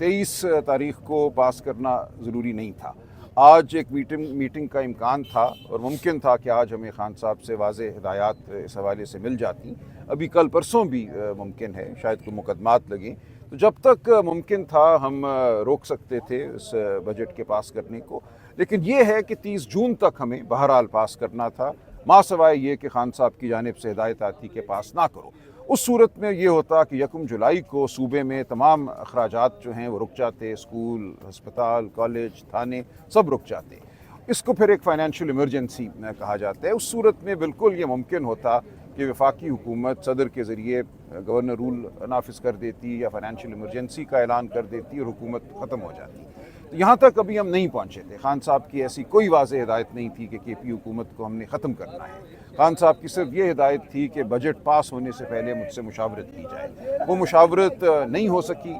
23 तारीख को पास करना ज़रूरी नहीं था। आज एक मीटिंग का इम्कान था और मुमकिन था कि आज हमें खान साहब से वाज़ेह हिदायत इस हवाले से मिल जाती। अभी कल परसों भी मुमकिन है, शायद कोई मुकदमात लगें, तो जब तक मुमकिन था हम रोक सकते थे इस बजट के पास करने को। लेकिन ये है कि 30 जून तक हमें बहरहाल पास करना था, माँ सवाए ये कि खान साहब की जानिब से हिदायत आती कि पास ना करो। उस सूरत में ये होता कि 1 जुलाई को सूबे में तमाम अखराजात जो हैं वो रुक जाते, स्कूल, हस्पताल, कॉलेज, थाने सब रुक जाते। इसको फिर एक फ़ाइनेंशियल इमरजेंसी कहा जाता है। उस सूरत में बिल्कुल ये मुमकिन होता कि वफाकी हुकूमत सदर के ज़रिए गवर्नर रूल नाफिज कर देती या फ़ाइनेंशियल इमरजेंसी का ऐलान कर देती और हुकूमत ख़त्म हो जाती। तो यहाँ तक अभी हम नहीं पहुँचे थे। खान साहब की ऐसी कोई वाज़ेह हिदायत नहीं थी कि KP हुकूमत को हमने ख़त्म करना है। खान साहब की सिर्फ ये हिदायत थी कि बजट पास होने से पहले मुझसे मुशावरत की जाए। वो मुशावरत नहीं हो सकी,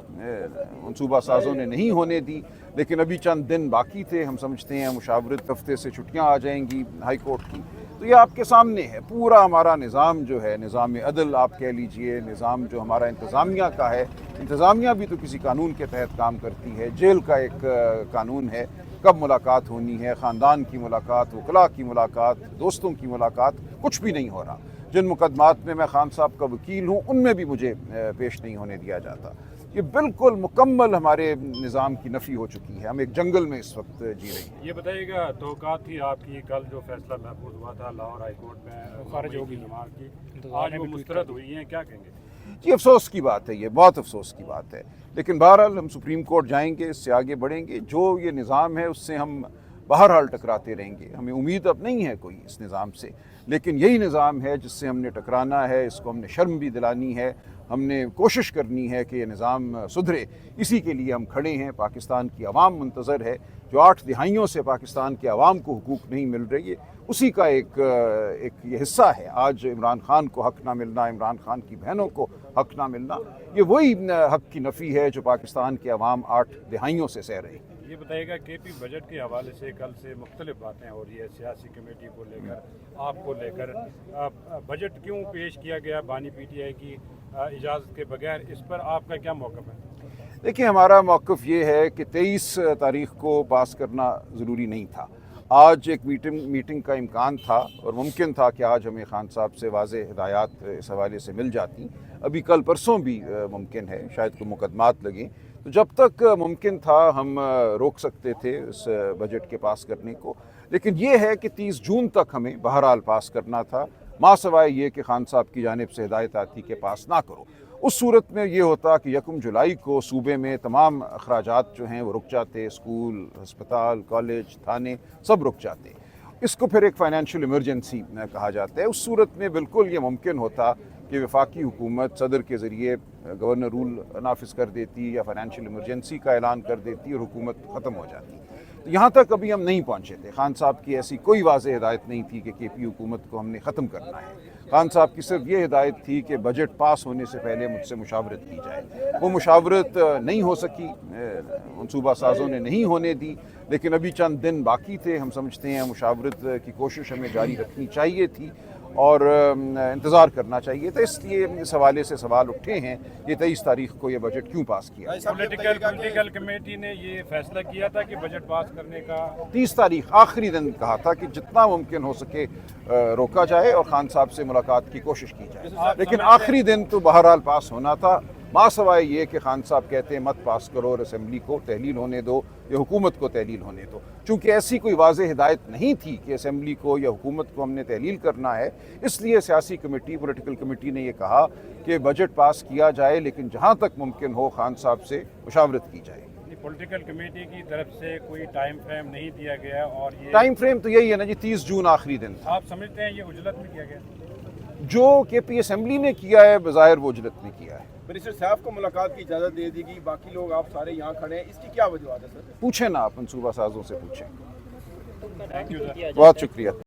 मनसूबा साज़ों ने नहीं होने दी, लेकिन अभी चंद दिन बाकी थे। हम समझते हैं मुशावरत हफ्ते से छुट्टियाँ आ जाएंगी हाई कोर्ट की। तो ये आपके सामने है पूरा हमारा निज़ाम जो है, निज़ाम अदल आप कह लीजिए, निज़ाम जो हमारा इंतज़ामिया का है, इंतज़ामिया भी तो किसी कानून के तहत काम करती है। जेल का एक कानून है, कब मुलाकात होनी है, ख़ानदान की मुलाकात, वकला की मुलाकात, दोस्तों की मुलाकात, कुछ भी नहीं हो रहा। जिन मुकदमात में मैं खान साहब का वकील हूँ उनमें भी मुझे पेश नहीं होने दिया जाता। ये बिल्कुल मुकम्मल हमारे निज़ाम की नफ़ी हो चुकी है। हम एक जंगल में इस वक्त जी रही हैं। ये बताइएगा, तौक़ात थी आपकी कल जो फैसला महफूज हुआ था लाहौर हाई कोर्ट में खारिज होगी नमाज की, आज वो मुस्तरद हुई हैं, क्या कहेंगे? जी अफसोस की बात है, ये बहुत अफसोस की बात है। लेकिन बहरहाल हम सुप्रीम कोर्ट जाएंगे, इससे आगे बढ़ेंगे। जो ये निज़ाम है उससे हम बहरहाल टकराते रहेंगे। हमें उम्मीद अब नहीं है कोई इस निज़ाम से, लेकिन यही निज़ाम है जिससे हमने टकराना है। इसको हमने शर्म भी दिलानी है, हमने कोशिश करनी है कि ये निज़ाम सुधरे। इसी के लिए हम खड़े हैं। पाकिस्तान की आवाम मुंतज़र है। जो 8 दिहाइयों से पाकिस्तान के आवाम को हुकूक नहीं मिल रही है, उसी का एक ये हिस्सा है। आज इमरान खान को हक़ ना मिलना, इमरान खान की बहनों को हक़ ना मिलना, ये वही हक़ की नफ़ी है जो पाकिस्तान के अवाम 8 दिहाइयों से सह रही है। ये बताइएगा, KP बजट के हवाले से कल से मुख्तलिफ बातें हो रही है, सियासी कमेटी को लेकर, आपको लेकर। बजट क्यों पेश किया गया बानी PTI की इजाज़त के बगैर, इस पर आपका क्या मौक़िफ़ है? देखिए, हमारा मौक़िफ़ ये है कि 23 तारीख को पास करना ज़रूरी नहीं था। आज एक मीटिंग का इम्कान था और मुमकिन था कि आज हमें खान साहब से वाज़ेह हिदायत इस हवाले से मिल जाती। अभी कल परसों भी मुमकिन है, शायद कोई मुकदमात लगें, तो जब तक मुमकिन था हम रोक सकते थे इस बजट के पास करने को। लेकिन ये है कि 30 जून तक हमें बहरहाल पास करना था, माँ सवाए ये कि खान साहब की जानिब से हिदायत आती कि पास ना करो। उस सूरत में ये होता कि 1 जुलाई को सूबे में तमाम अखराजात जो हैं वो रुक जाते, स्कूल, हस्पताल, कॉलेज, थाने सब रुक जाते। इसको फिर एक फ़ाइनेंशियल इमरजेंसी कहा जाता है। उस सूरत में बिल्कुल ये मुमकिन होता कि वफाकी हुकूमत सदर के ज़रिए गवर्नर रूल नाफिज कर देती या फ़ाइनेंशियल इमरजेंसी का ऐलान कर देती और हुकूमत ख़त्म हो जाती। तो यहाँ तक अभी हम नहीं पहुँचे थे। खान साहब की ऐसी कोई वाज़ेह हिदायत नहीं थी कि KP हुकूमत को हमने ख़त्म करना है। खान साहब की सिर्फ ये हिदायत थी कि बजट पास होने से पहले मुझसे मुशावरत की जाए। वो मुशावरत नहीं हो सकी, मनसूबा साज़ों ने नहीं होने दी, लेकिन अभी चंद दिन बाकी थे। हम समझते हैं मुशावरत की कोशिश हमें जारी रखनी चाहिए थी और इंतज़ार करना चाहिए था। इसलिए इस हवाले से सवाल उठे हैं कि 23 तारीख को ये बजट क्यों पास किया। पॉलिटिकल कमेटी ने ये फैसला किया था कि बजट पास करने का 30 तारीख आखिरी दिन कहा था कि जितना मुमकिन हो सके रोका जाए और खान साहब से मुलाकात की कोशिश की जाए। लेकिन आखिरी दिन तो बहरहाल पास होना था, माँ सवाए ये कि खान साहब कहते हैं मत पास करो और असम्बली को तहलील होने दो या हुकूमत को तहलील होने दो। चूँकि ऐसी कोई वाज़ेह हिदायत नहीं थी कि असम्बली को या हुकूमत को हमने तहलील करना है, इसलिए सियासी कमेटी, पॉलिटिकल कमेटी ने ये कहा कि बजट पास किया जाए, लेकिन जहाँ तक मुमकिन हो खान साहब से मुशावरत की जाए। पॉलिटिकल कमेटी की तरफ से कोई टाइम फ्रेम नहीं दिया गया, और ये टाइम फ्रेम तो यही है ना जी, 30 जून आखिरी दिन था। आप समझते हैं ये उजलत में किया गया? जो KP असम्बली ने किया है बज़ाहिर वो उजलत में किया है। मिनिस्टर साहब को मुलाकात की इजाज़त दे दी गई, बाकी लोग आप सारे यहाँ खड़े हैं, इसकी क्या वजह है सर? पूछें ना, आप मनसूबा साज़ों से पूछें। Thank you sir. बहुत शुक्रिया।